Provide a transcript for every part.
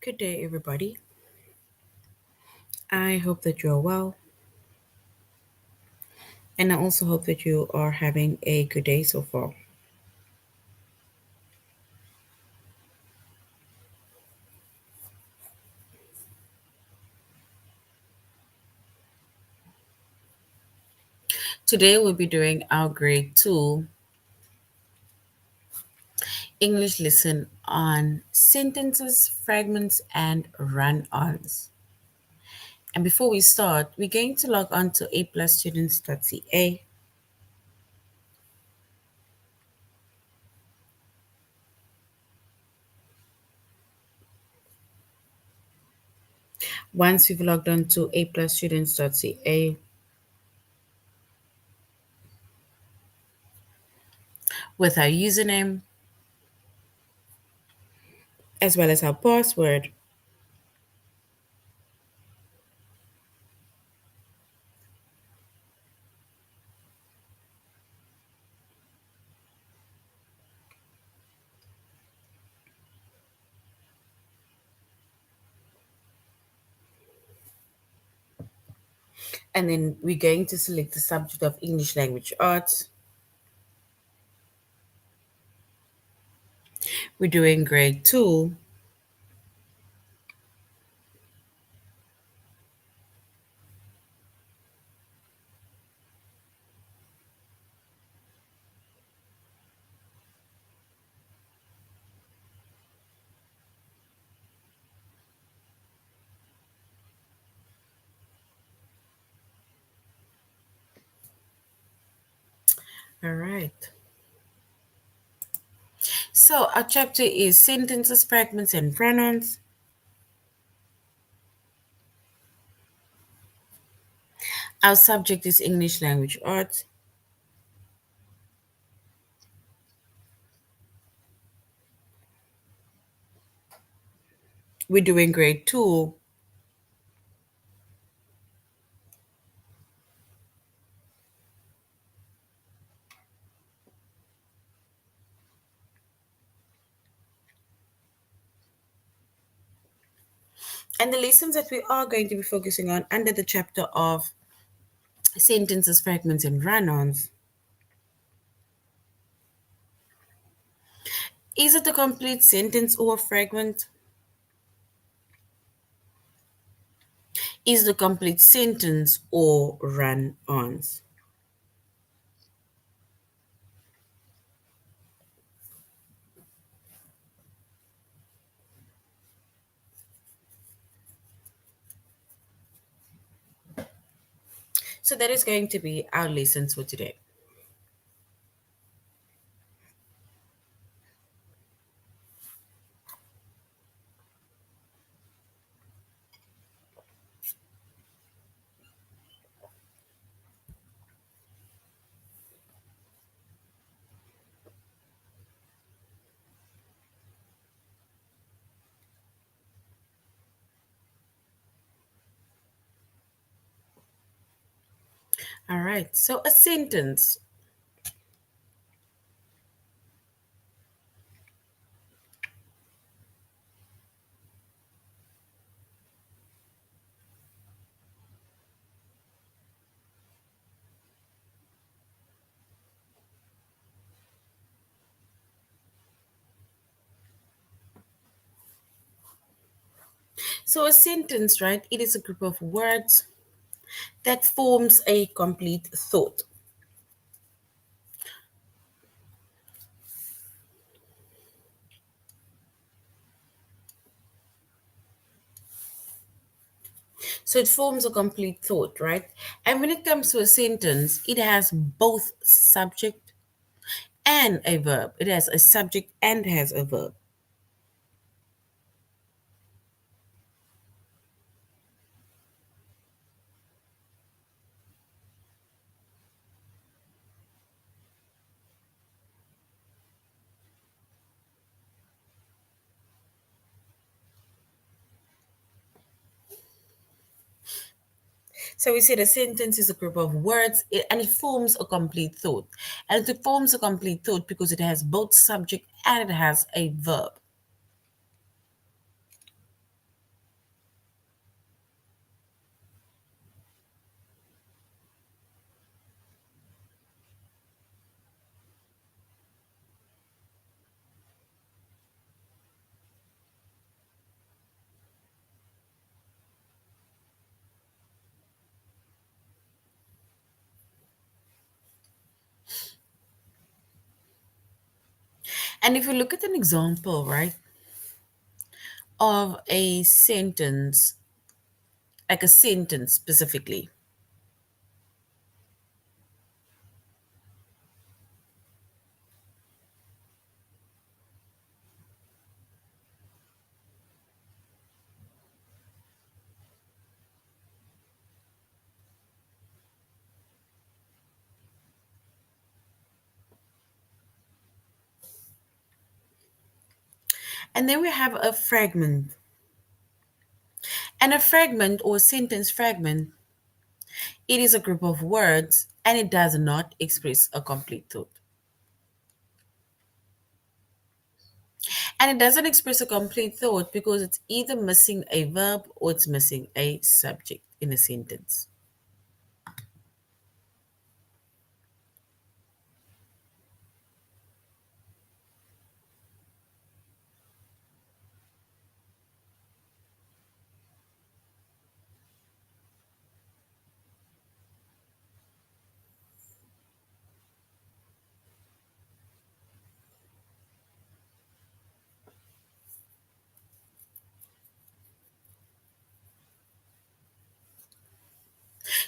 Good day, everybody. I hope that you are well, and I also hope that you are having a good day so far. Today, we'll be doing our grade 2 English lesson on sentences, fragments, and run ons. And before we start, we're going to log on to aplusstudents.ca. Once we've logged on to aplusstudents.ca, with our username as well as our password, and then we're going to select the subject of English language arts. We're doing grade 2. All right. So our chapter is sentences, fragments, and run-ons. Our subject is English language arts. We're doing grade 2. And the lessons that we are going to be focusing on under the chapter of sentences, fragments, and run-ons. Is it a complete sentence or a fragment? Is it a complete sentence or run-ons? So that is going to be our lessons for today. All right. So a sentence. So a sentence, right? It is a group of words that forms a complete thought. So it forms a complete thought, right? And when it comes to a sentence, it has both subject and a verb. It has a subject and has a verb. So we said a sentence is a group of words and it forms a complete thought. And it forms a complete thought because it has both subject and it has a verb. And if you look at an example, right, of a sentence, like a sentence specifically, and then we have a fragment. And a fragment or sentence fragment, it is a group of words and it does not express a complete thought. And it doesn't express a complete thought because it's either missing a verb or it's missing a subject in a sentence.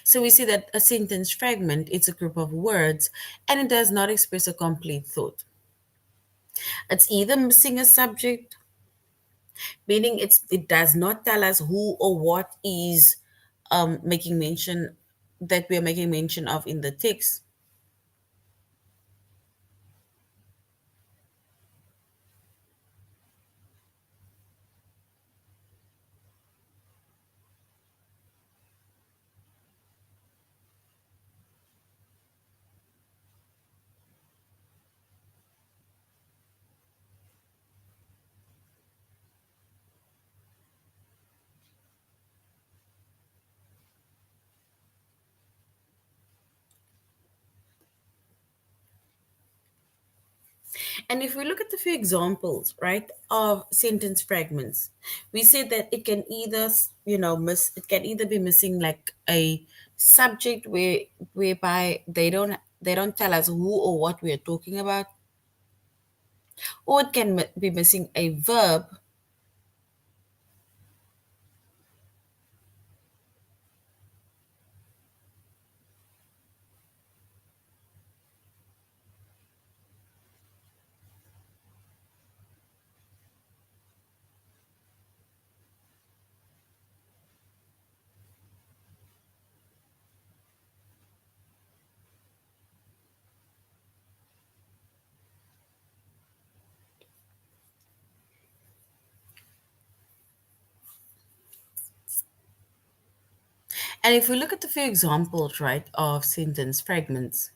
So we see that a sentence fragment is a group of words and it does not express a complete thought. It's either missing a subject, meaning it does not tell us who or what is making mention that we are making mention of in the text. And if we look at the few examples, right, of sentence fragments, we say that it can either, it can either be missing like a subject whereby they don't tell us who or what we are talking about, or it can be missing a verb. And if we look at the few examples, right, of sentence fragments,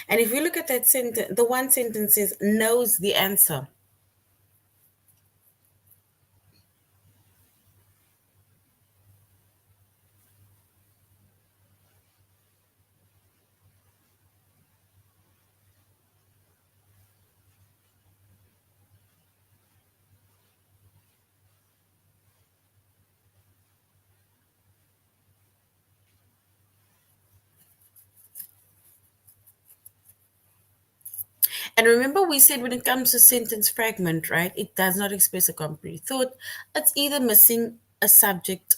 and if we look at that sentence, the one sentence says knows the answer. And remember, we said when it comes to sentence fragment, right, it does not express a complete thought. It's either missing a subject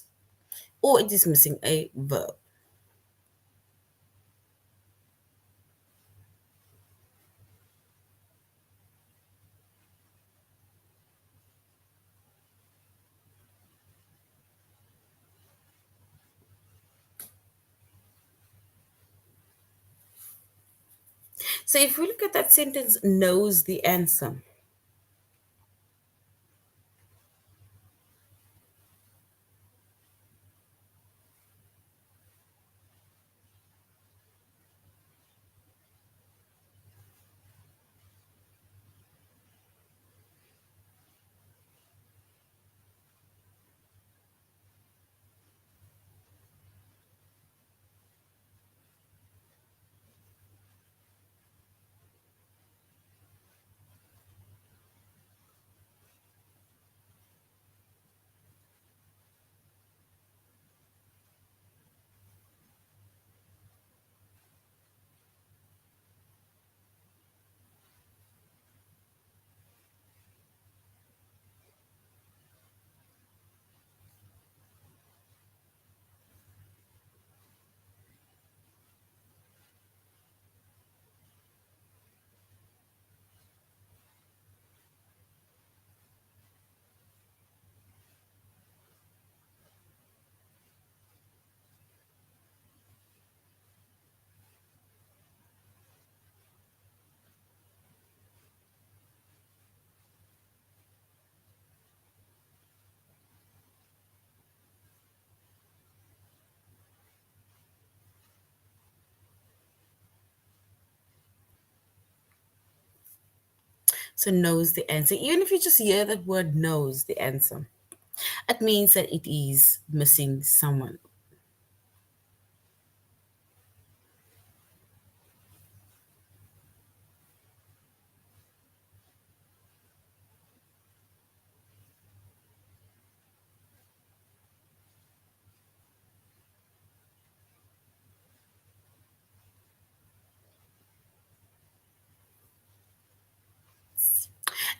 or it is missing a verb. So if we look at that sentence, knows the answer. So knows the answer. Even if you just hear that word knows the answer, it means that it is missing someone.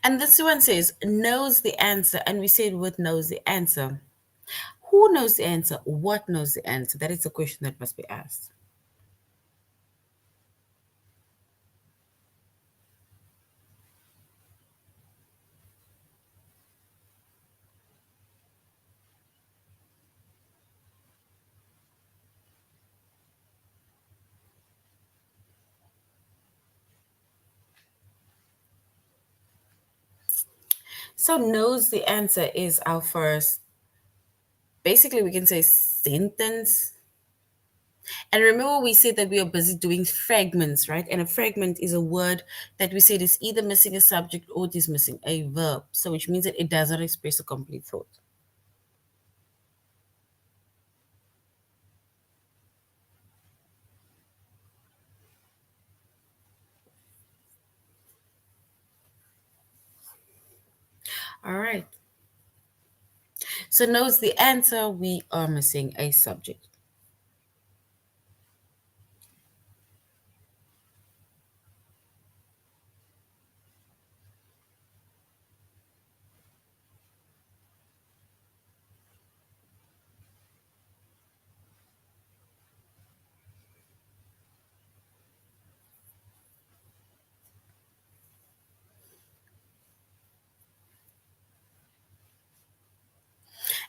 And this one says knows the answer, and we said what knows the answer. Who knows the answer? What knows the answer? That is a question that must be asked. So knows the answer is our first, basically we can say sentence. And remember we said that we are busy doing fragments, right? And a fragment is a word that we said is either missing a subject or it is missing a verb. So which means that it does not express a complete thought. All right. So knows the answer, we are missing a subject.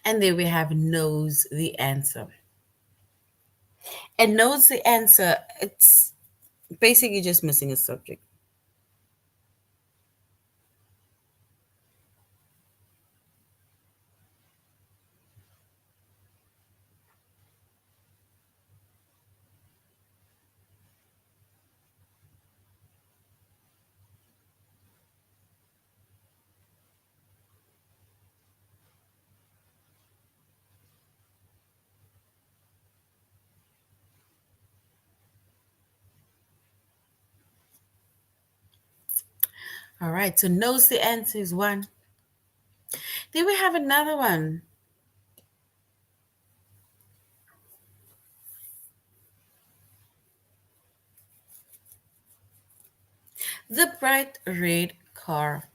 And there we have knows the answer. And knows the answer, it's basically just missing a subject. All right, so knows the answer is one. Then we have another one. The bright red car.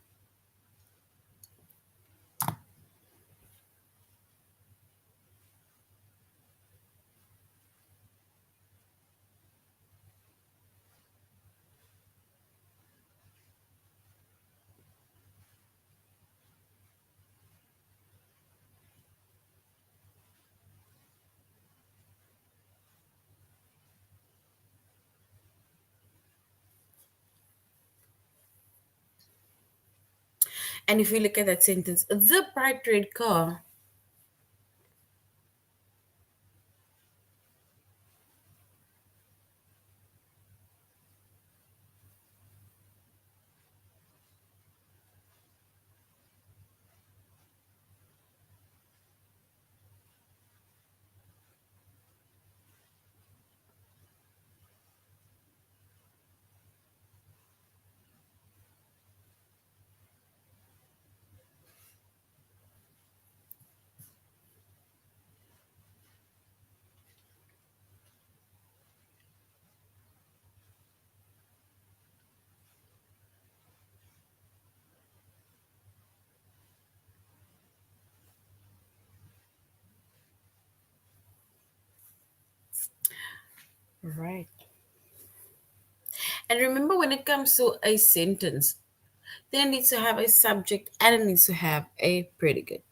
And if we look at that sentence, the bright red car. Right. And remember, when it comes to a sentence, then it needs to have a subject and it needs to have a predicate.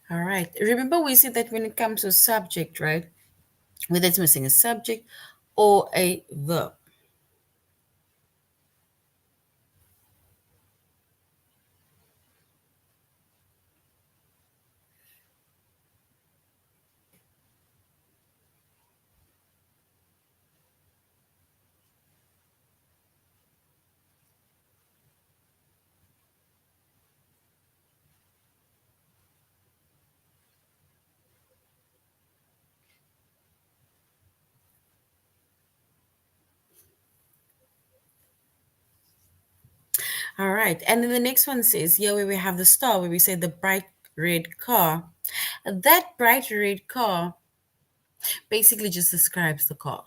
All right. Remember, we said that when it comes to subject, right? Whether it's missing a subject or a verb. All right. And then the next one says, here where we have the star, where we say the bright red car. That bright red car basically just describes the car.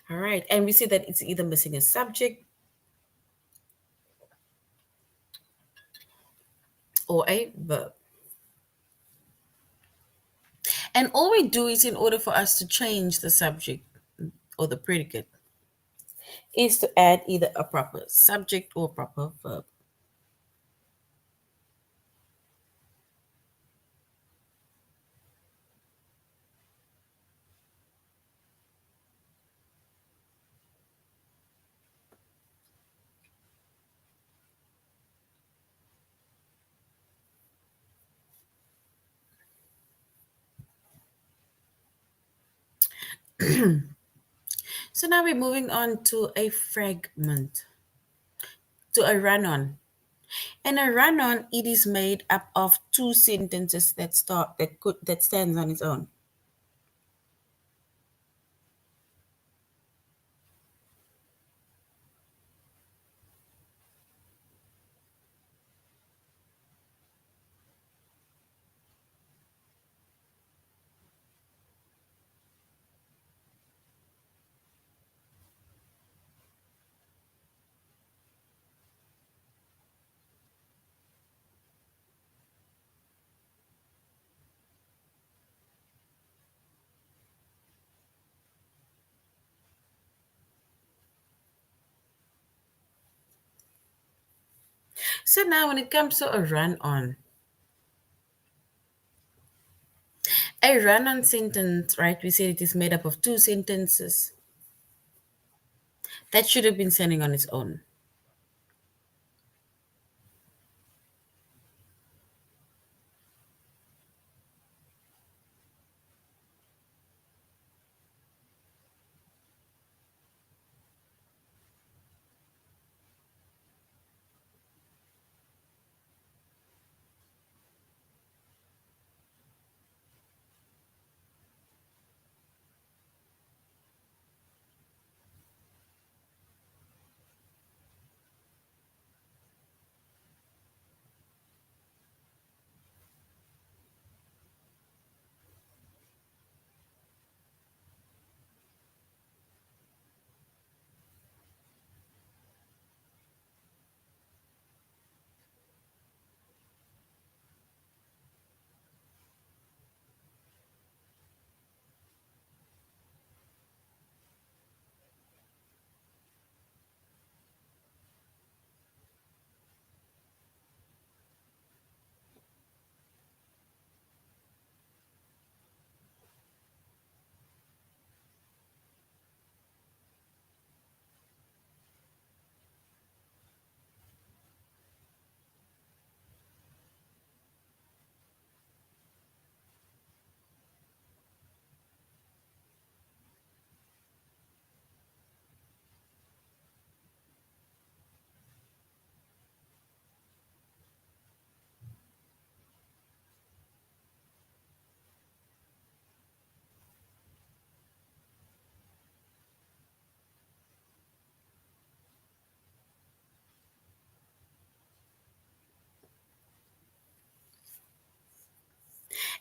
All right. And we say that it's either missing a subject or a verb. And all we do is, in order for us to change the subject or the predicate, is to add either a proper subject or proper verb. So now we're moving on to a fragment, to a run-on. And a run-on, it is made up of two sentences that stands on its own. So now when it comes to a run on sentence, right? We said it is made up of two sentences that should have been standing on its own.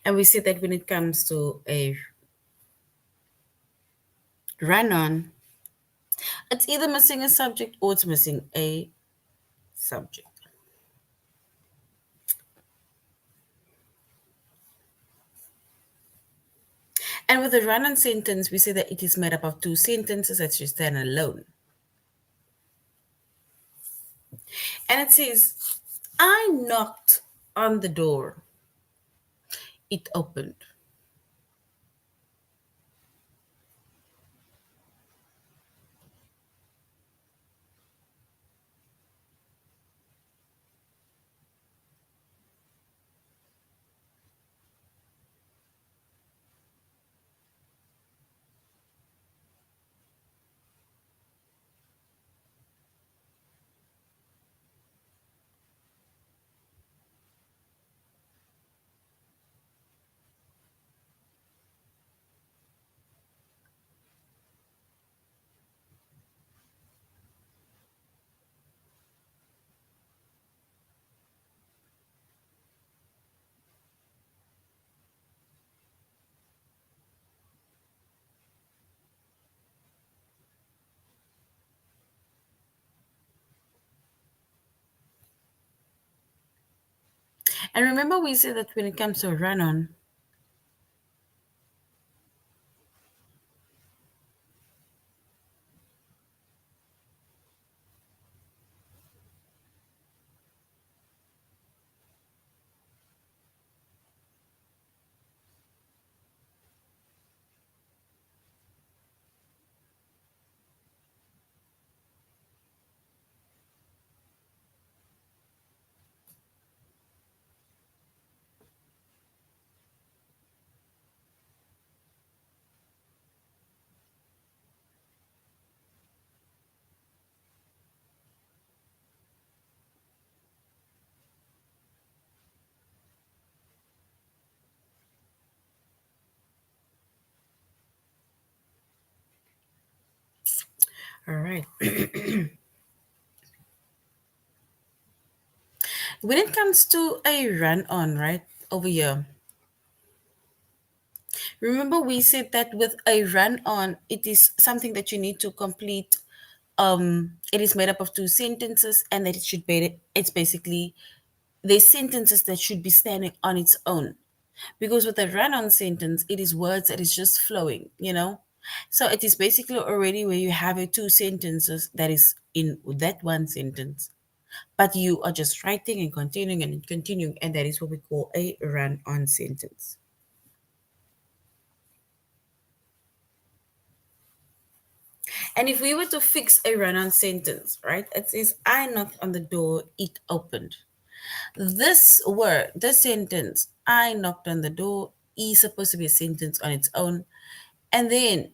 And we said that when it comes to a run on, it's either missing a subject or it's missing a subject. And with a run on sentence, we say that it is made up of two sentences that should stand alone. And it says, I knocked on the door, it opened. And remember, we said that when it comes to a run on, all right. When it comes to a run on, right, over here, remember we said that with a run on, it is something that you need to complete. It is made up of two sentences, and that it should be, it's basically the sentences that should be standing on its own. Because with a run on sentence, it is words that is just flowing, you know? So it is basically already where you have a two sentences that is in that one sentence. but you are just writing and continuing, and that is what we call a run-on sentence. And if we were to fix a run-on sentence, right, it says, I knocked on the door, it opened. This word, this sentence, I knocked on the door, is supposed to be a sentence on its own. And then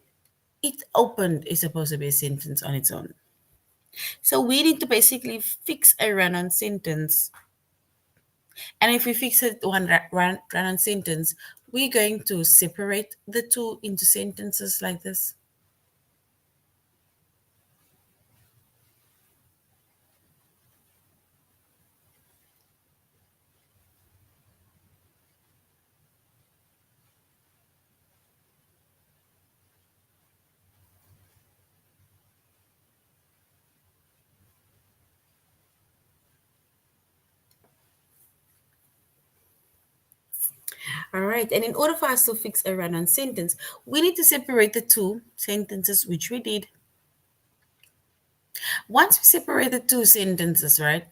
it opened is supposed to be a sentence on its own. So we need to basically fix a run on sentence. And if we fix it run on sentence, we're going to separate the two into sentences like this. All right. And in order for us to fix a run on sentence, we need to separate the two sentences, which we did. Once we separate the two sentences, right?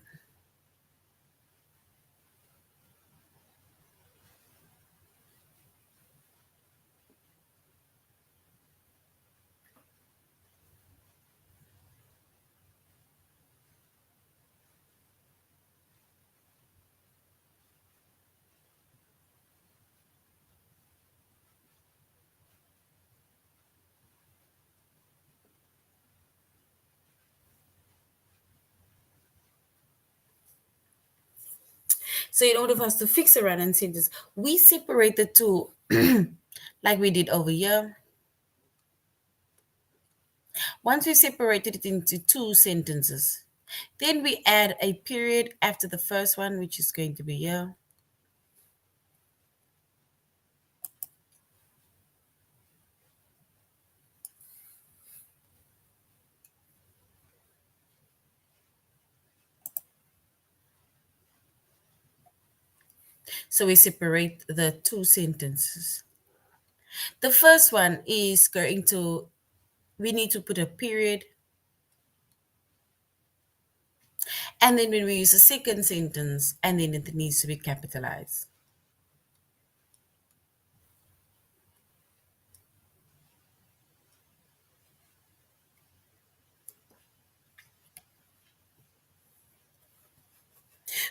So in order for us to fix a run on sentence, we separate the two like we did over here. Once we separated it into two sentences, then we add a period after the first one, which is going to be here. So we separate the two sentences. The first one is going to, we need to put a period. And then when we use a second sentence, and then it needs to be capitalized.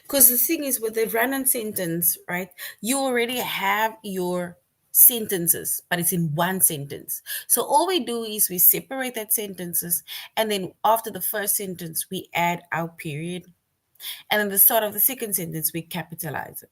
Because the thing is, with the run-on sentence, right, you already have your sentences, but it's in one sentence. So all we do is we separate that sentences, and then after the first sentence, we add our period. And then the start of the second sentence, we capitalize it.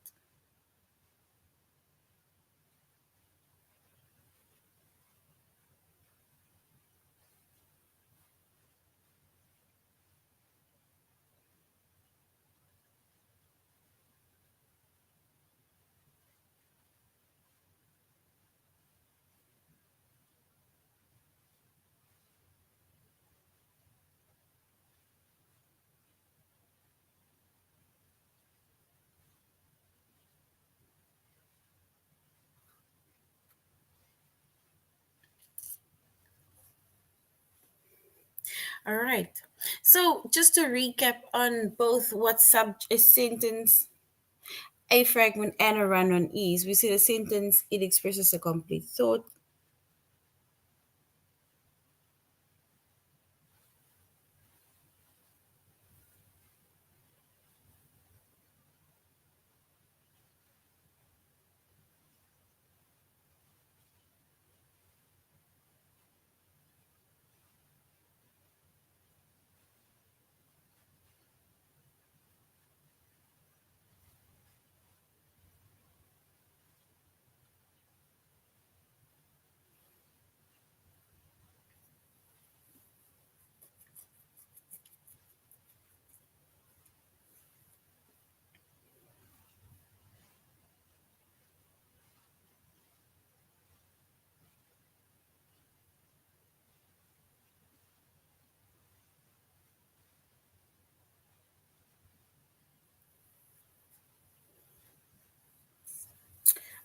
All right. So just to recap on both what a sentence, a fragment, and a run-on is, we see a sentence, it expresses a complete thought.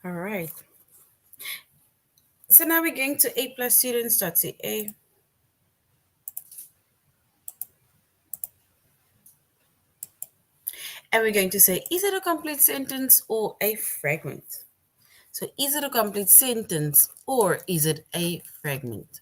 All right. So now we're going to A plus students.ca. And we're going to say, is it a complete sentence or a fragment? So is it a complete sentence or is it a fragment?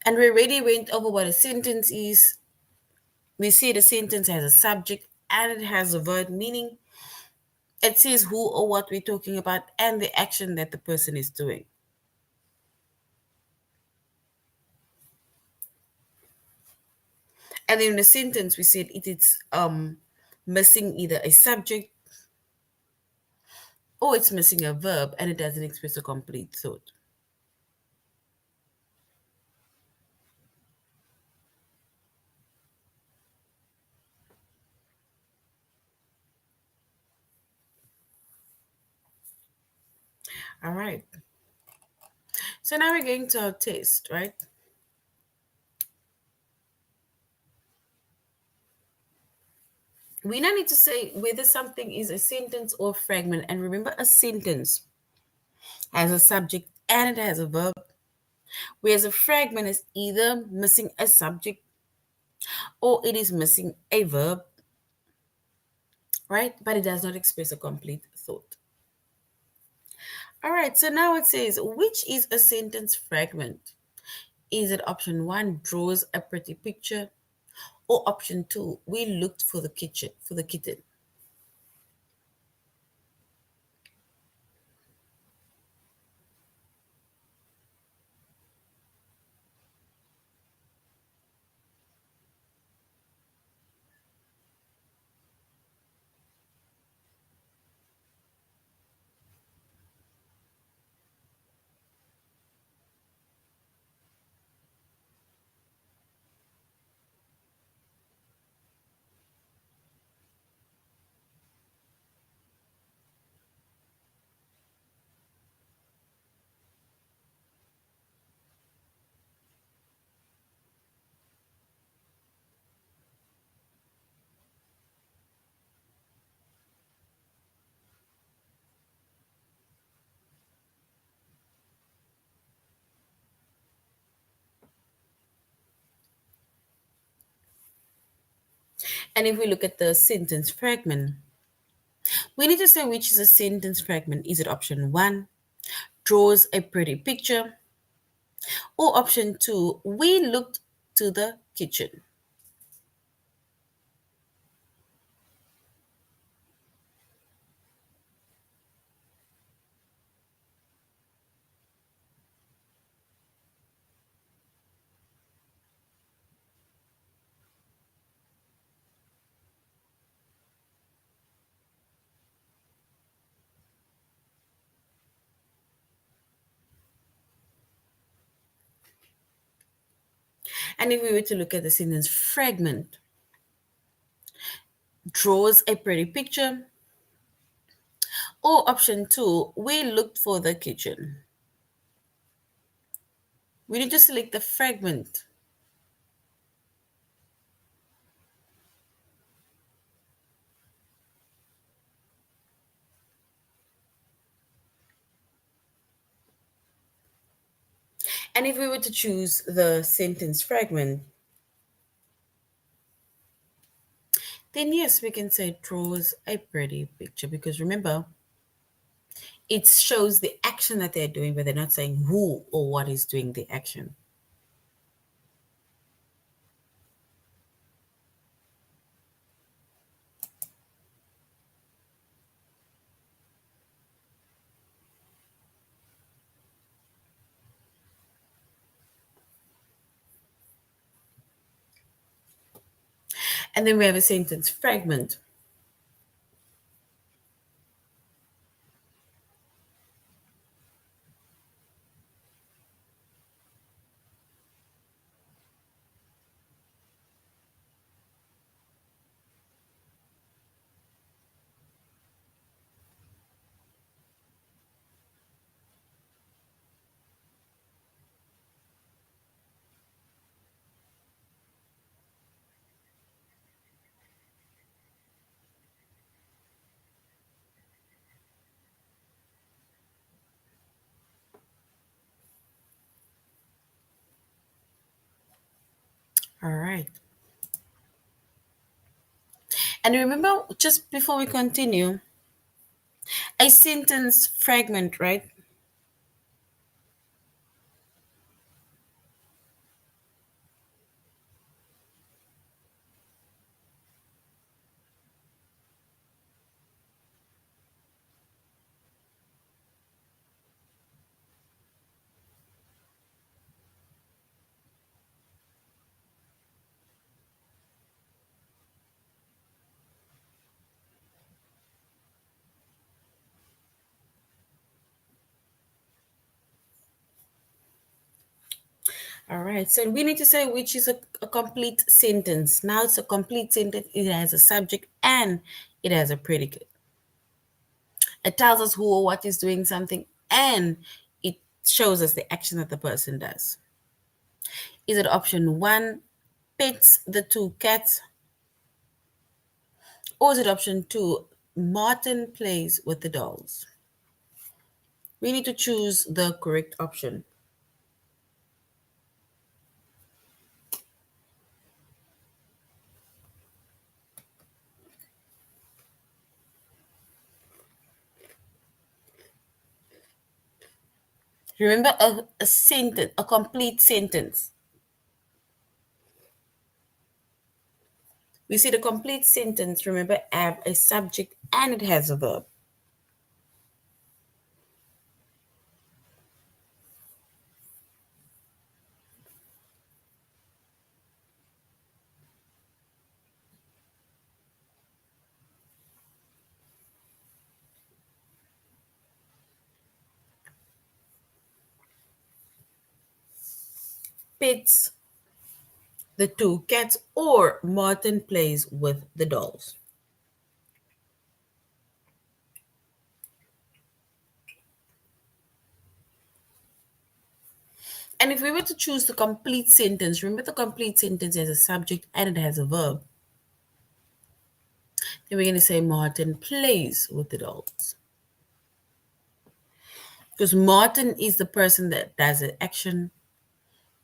And we already went over what a sentence is. We see the sentence has a subject and it has a verb, meaning it says who or what we're talking about and the action that the person is doing. And then in the sentence, we said it is missing either a subject or it's missing a verb and it doesn't express a complete thought. All right. So now we're going to our test, right? We now need to say whether something is a sentence or fragment. And remember, a sentence has a subject and it has a verb, whereas a fragment is either missing a subject or it is missing a verb, right? But it does not express a complete thought. All right, so now it says, which is a sentence fragment? Is it option one, draws a pretty picture, or option two, we looked for the kitchen for the kitten? And if we look at the sentence fragment, we need to say which is a sentence fragment. Is it option one, draws a pretty picture, or option two, we looked to the kitchen? And if we were to look at the sentence fragment, draws a pretty picture, or option two, we looked for the kitchen? We need to select the fragment. And if we were to choose the sentence fragment, then yes, we can say it draws a pretty picture because remember, it shows the action that they're doing, but they're not saying who or what is doing the action. And then we have a sentence fragment. All right. And remember, just before we continue, a sentence fragment, right? All right. So we need to say which is a complete sentence. Now it's a complete sentence. It has a subject and it has a predicate. It tells us who or what is doing something and it shows us the action that the person does. Is it option one, pets the two cats? Or is it option two, Martin plays with the dolls? We need to choose the correct option. Remember a sentence, a complete sentence. We see the complete sentence, remember, have a subject and it has a verb. Pets the two cats or Martin plays with the dolls. And if we were to choose the complete sentence, remember the complete sentence has a subject and it has a verb. Then we're going to say Martin plays with the dolls. Because Martin is the person that does the action,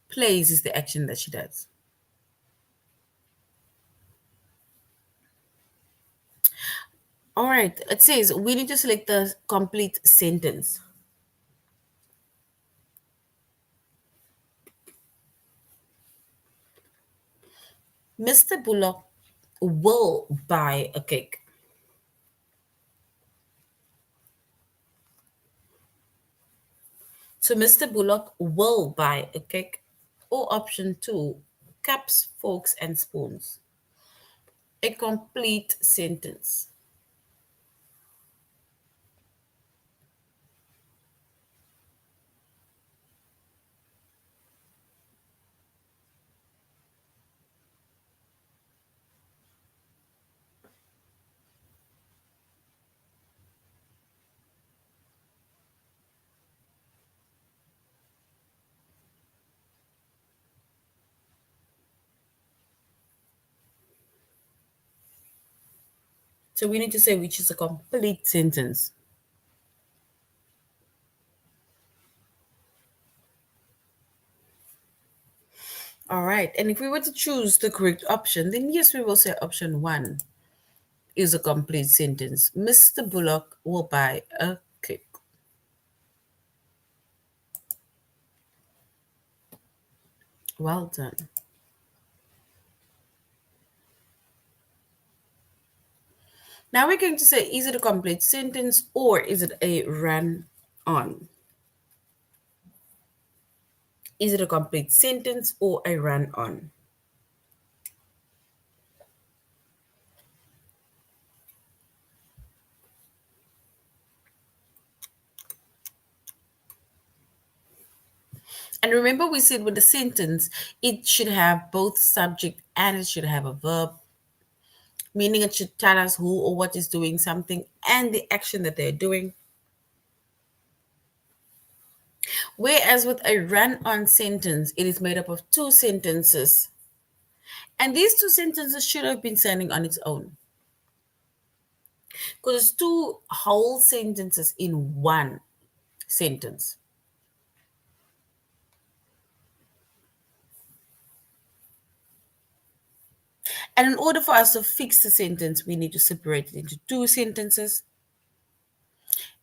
plays is the action that she does. All right, it says we need to select the complete sentence. Mr. Bullock will buy a cake. So Mr. Bullock will buy a cake. Or option two, cups, forks, and spoons. A complete sentence. So we need to say which is a complete sentence. All right. And if we were to choose the correct option, then yes, we will say option one is a complete sentence. Mr. Bullock will buy a cake. Well done. Now we're going to say, is it a complete sentence or is it a run on? Is it a complete sentence or a run on? And remember, we said with the sentence, it should have both subject and it should have a verb, meaning it should tell us who or what is doing something and the action that they're doing. Whereas with a run on sentence, it is made up of two sentences. And these two sentences should have been standing on its own because it's two whole sentences in one sentence. And in order for us to fix the sentence, we need to separate it into two sentences,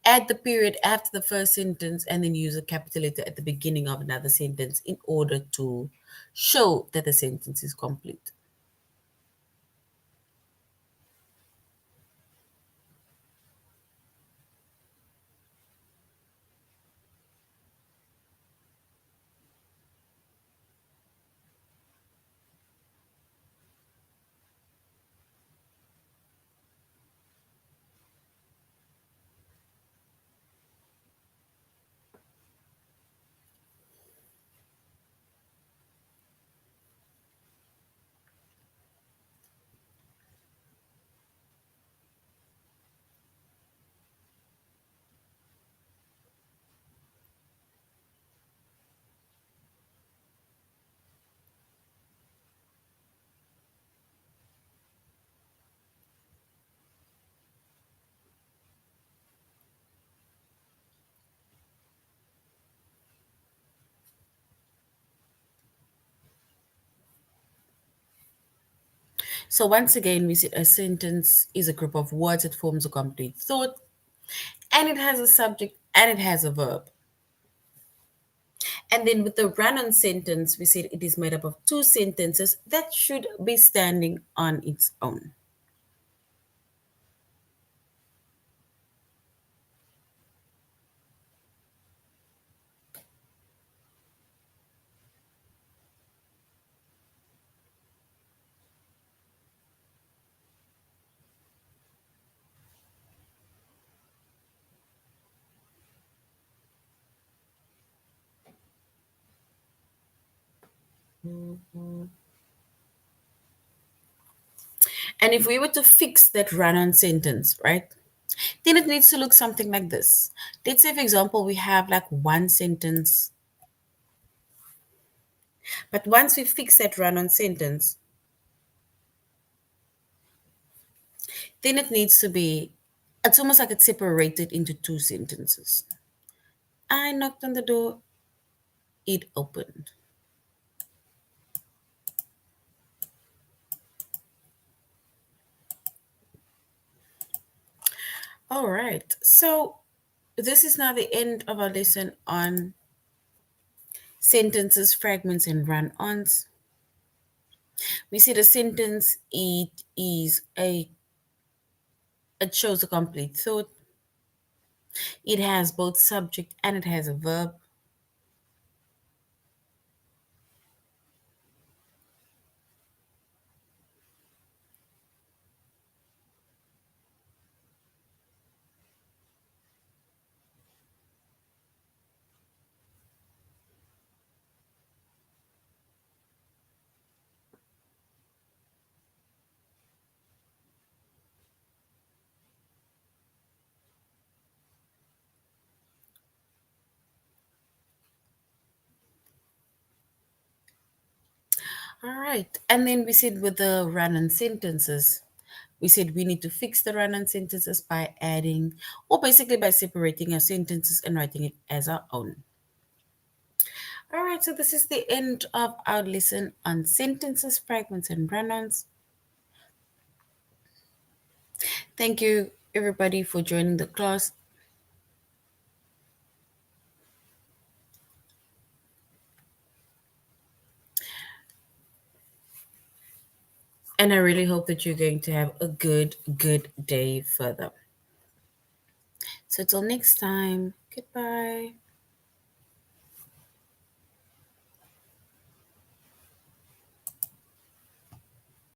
add the period after the first sentence, and then use a capital letter at the beginning of another sentence in order to show that the sentence is complete. So once again, we said a sentence is a group of words that forms a complete thought, and it has a subject and it has a verb. And then with the run-on sentence, we said it is made up of two sentences that should be standing on its own. And if we were to fix that run-on sentence, right, then it needs to look something like this. Let's say, for example, we have like one sentence, but once we fix that run-on sentence, then it needs to be, it's almost like it's separated into two sentences. I knocked on the door, it opened. All right. So this is now the end of our lesson on sentences, fragments, and run ons. We see the sentence, it shows a complete thought. It has both subject and it has a verb. All right. And then we said with the run on sentences, we said we need to fix the run on sentences by adding, or basically by separating our sentences and writing it as our own. All right, so this is the end of our lesson on sentences, fragments, and run ons. Thank you, everybody, for joining the class. And I really hope that you're going to have a good day further. So, till next time, goodbye.